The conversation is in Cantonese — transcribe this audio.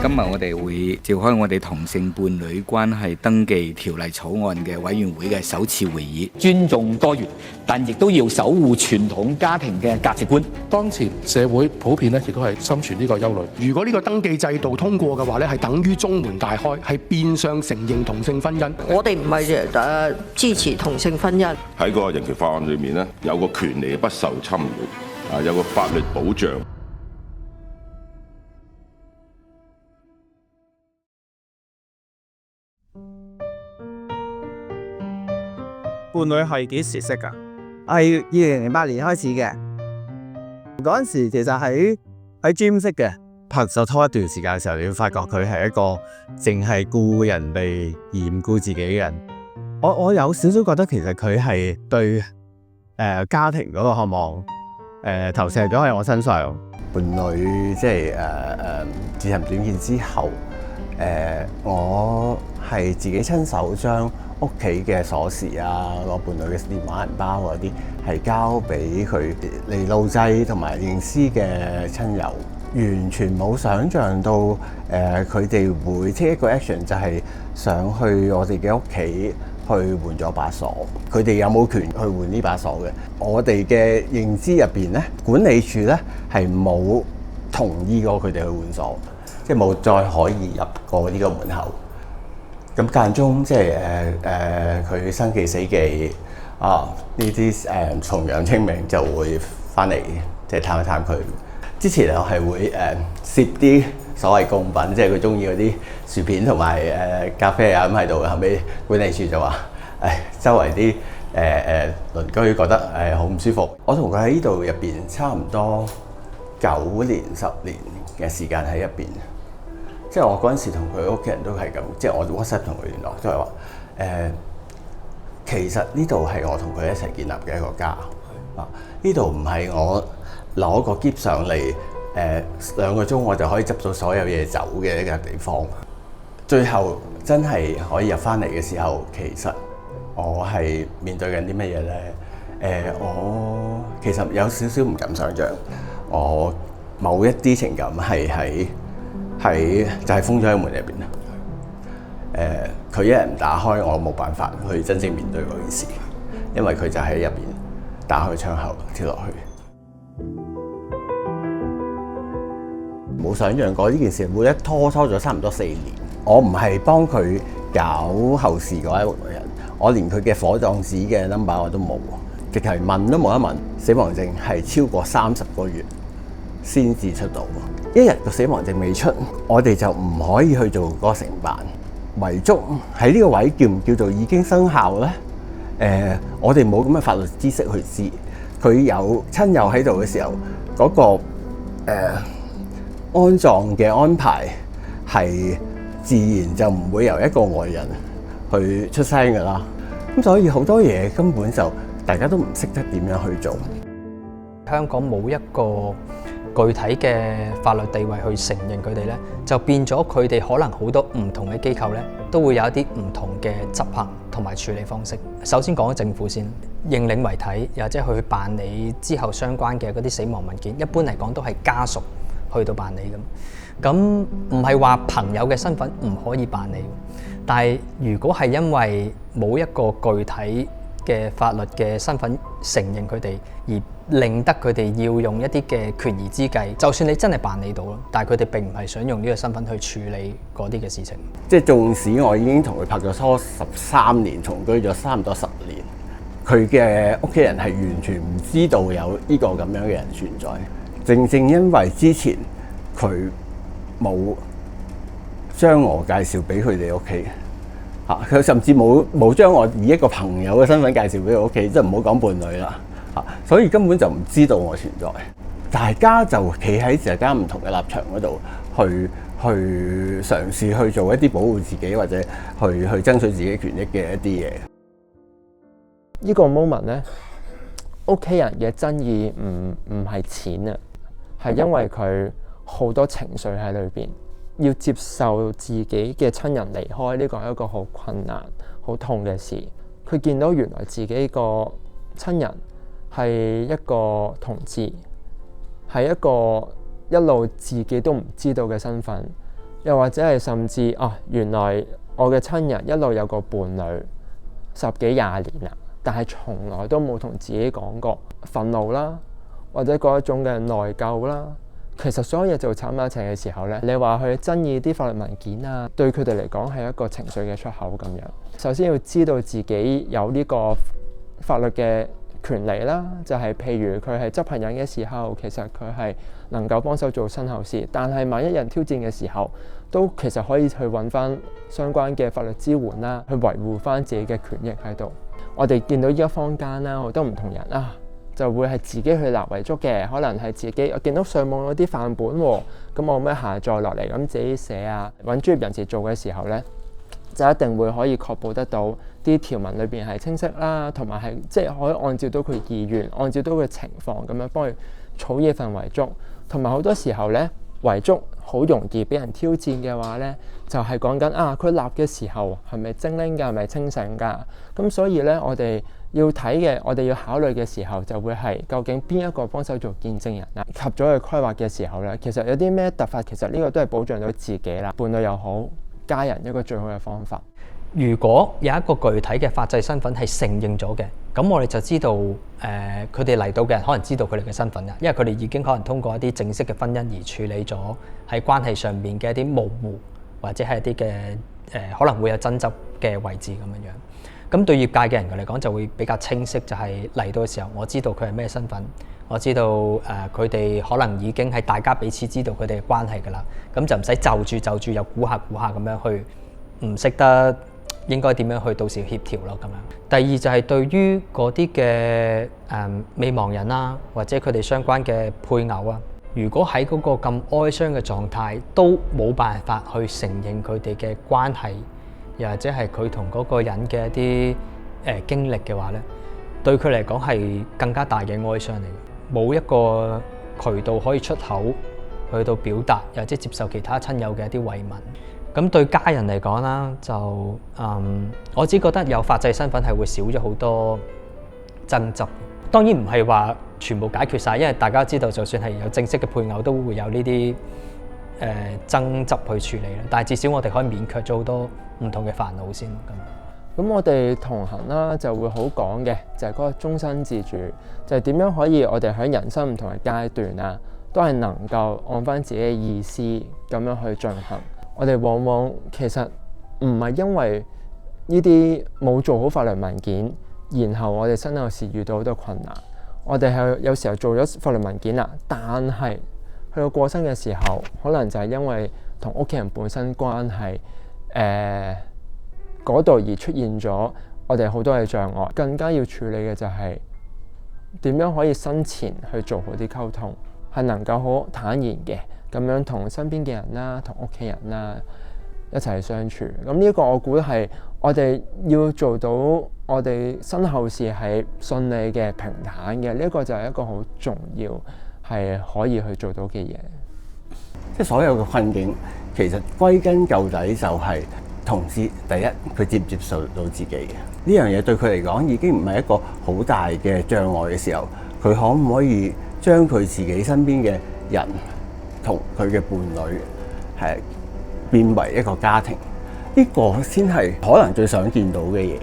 今日我哋會召開我哋同性伴侶關係登記條例草案嘅委員會嘅首次會議。尊重多元，但亦都要守護傳統家庭嘅價值觀。當前社會普遍咧，亦都係心存呢個憂慮。如果呢個登記制度通過嘅話咧，係等於中門大開，係變相承認同性婚姻。我哋唔係支持同性婚姻。喺個人權法案裏面咧，有個權利不受侵擾，有個法律保障。伴侶係幾時識㗎？係2008年開始嘅。嗰陣時其實喺 gym 識嘅。拍咗拖一段時間嘅時候，你會發覺佢係一個淨係顧人哋而唔顧自己嘅人。我有少少覺得其實佢係對家庭嗰個渴望投射咗喺我身上。伴侶即係自尋短見之後，我係自己親手將屋企嘅鎖匙啊，攞伴侶嘅電話銀包嗰啲，係交俾佢嚟路祭同埋認屍嘅親友，完全冇想像到佢哋會 take 一個 action， 就係上去我哋嘅屋企去換咗把鎖。佢哋有冇權去換呢把鎖嘅？我哋嘅認知入邊咧，管理處咧係冇同意過佢哋去換鎖，即係冇再可以入過呢個門口。咁間中即係佢生忌死忌啊，呢啲重陽清明就會翻嚟即係探一探佢。之前我係會攝啲所謂貢品，即係佢中意嗰啲薯片同埋咖啡啊咁喺度。後尾管理處就話：周圍啲鄰居覺得好唔舒服。我同佢喺呢度入邊差唔多9年10年嘅時間喺入邊。即係我嗰陣時同佢屋企人都係咁，即係我 WhatsApp 同佢聯絡，都係話其實呢度係我同佢一齊建立嘅一個家啊！呢度唔係我攞個篋上嚟2個鐘我就可以執到所有嘢走嘅一個地方。最後真係可以入翻嚟嘅時候，其實我係面對緊啲乜嘢咧？我其實有少少唔敢想像，我某一啲情感係就係封咗喺門入邊啦。佢一日唔打開，我冇辦法去真正面對嗰件事，因為佢就喺入邊打開窗口跳落去。冇想象過呢件事會一拖咗差唔多4年。我唔係幫佢搞後事嗰一個人，我連佢嘅火葬紙嘅 number 我都冇，直頭問都冇得問。死亡證係超過30個月先至出到。一日個死亡證未出，我哋就唔可以去做嗰個承辦。遺囑喺呢個位叫唔叫做已經生效咧？我哋冇咁嘅法律知識去知。佢有親友喺度嘅時候，嗰個安葬嘅安排係自然就唔會由一個外人去出聲㗎啦。咁所以好多嘢根本就大家都唔識得點樣去做。香港冇一個具體嘅法律地位去承認佢哋咧，就變咗佢哋可能好多唔同嘅機構咧，都會有一啲唔同嘅執行同埋處理方式。首先講咗政府先，認領遺體，又或者去辦理之後相關嘅嗰啲死亡文件，一般嚟講都係家屬去到辦理咁。咁唔係話朋友嘅身份唔可以辦理，但係如果係因為冇一個具體嘅法律嘅身份承認佢哋，而令得佢哋要用一啲嘅權宜之計，就算你真係辦理到咯，但係佢哋並唔係想用呢個身份去處理嗰啲嘅事情。即係縱使我已經同佢拍咗拖13年，同居咗差唔多10年，佢嘅屋企人係完全唔知道有呢個咁樣嘅人存在。正正因為之前佢冇將我介紹俾佢哋屋企。佢甚至冇將我以一個朋友嘅身份介紹俾我屋企，即係唔好講伴侶啦。所以根本就唔知道我存在。大家就企喺大家唔同嘅立場嗰度，去嘗試去做一啲保護自己或者去爭取自己權益嘅一啲嘢。呢個 moment 咧，屋企人嘅爭議唔係錢啊，係因為佢好多情緒喺裏邊。要接受自己嘅親人離開，呢個係一個好困難、好痛嘅事。佢見到原來自己個親人係一個同志，係一個一路自己都唔知道嘅身份，又或者係甚至原來我嘅親人一路有個伴侶10幾20年啦，但係從來都冇同自己講過憤怒啦，或者嗰一種嘅內疚啦。其實所有嘢就插埋一齊嘅時候咧，你話去爭議啲法律文件啊，對佢哋嚟講係一個情緒嘅出口咁樣。首先要知道自己有呢個法律嘅權利啦，就係譬如佢係執行人嘅時候，其實佢係能夠幫手做身後事，但係萬一人挑戰嘅時候，都其實可以去揾翻相關嘅法律支援啦，去維護翻自己嘅權益喺度。我哋見到依家坊間啦，好多唔同人就會係自己去立遺囑嘅，可能係自己我見到上網嗰啲範本喎，咁我咩下載落嚟咁自己寫啊，揾專業人士做嘅時候呢，就一定會可以確保得到啲條文裏邊係清晰啦，同埋係即係可以按照到佢意願，按照到佢情況咁樣幫佢草擬份遺囑。同埋好多時候呢，遺囑好容易俾人挑戰嘅話呢，就係講緊佢立嘅時候係咪精靈㗎，係咪清醒㗎？咁所以呢，我哋要睇嘅，我哋要考慮嘅時候，就會係究竟邊一個幫手做見證人啦？及咗去規劃嘅時候呢，其實有啲咩突發，其實呢個都係保障到自己啦，伴侶又好，家人一個最好嘅方法。如果有一個具體嘅法制身份係承認咗嘅，咁我哋就知道佢哋嚟到嘅人可能知道佢哋嘅身份㗎，因為佢哋已經可能通過一啲正式嘅婚姻而處理咗喺關係上面嘅一啲模糊或者係一啲嘅可能會有爭執嘅位置咁樣樣。咁對業界嘅人嚟講就會比較清晰，就係嚟到嘅時候，我知道佢係咩身份，我知道佢哋可能已經係大家彼此知道佢哋嘅關係㗎啦，咁就唔使就住又估下咁樣去，唔識得應該點樣去到時協調咯咁樣。第二就係對於嗰啲嘅未亡人啦，或者佢哋相關嘅配偶啊，如果喺嗰個咁哀傷嘅狀態都冇辦法去承認佢哋嘅關係，又或者係佢同嗰個人嘅一啲經歷嘅話咧，對佢嚟講係更加大嘅哀傷嚟嘅，冇一個渠道可以出口去到表達，又或者接受其他親友嘅一啲慰問。咁對家人嚟講啦，就我只覺得有法制身份係會少咗好多爭執。當然唔係話全部解決晒，因為大家知道，就算係有正式嘅配偶，都會有呢啲爭執去處理啦。但係至少我哋可以免卻咗好多唔同嘅煩惱先咁。咁我哋同行啦，就會好講嘅，就係嗰個終身自主，就係點樣可以我哋喺人生唔同嘅階段啊，都係能夠按翻自己嘅意思咁樣去進行。我哋往往其實唔係因為呢啲冇做好法律文件，然後我哋身後事遇到好多困難。我哋係有時候做咗法律文件啦，但係去到過身嘅時候，可能就係因為同屋企人本身關係嗰度而出現咗我哋好多嘅障礙。更加要處理嘅就係點樣可以生前去做好啲溝通，係能夠好坦然嘅咁樣同身邊嘅人啦，同屋企人啦一齊相處。咁呢個我估係我哋要做到，我哋身後事係順利嘅、平坦嘅。呢個就係一個好重要係可以去做到嘅嘢。即係所有嘅困境，其實歸根究底就係同志第一，佢接唔接受到自己嘅呢樣嘢，對佢嚟講已經唔係一個好大嘅障礙嘅時候，佢可唔可以將佢自己身邊嘅人同佢嘅伴侶係變為一個家庭？呢個先係可能最想見到嘅嘢。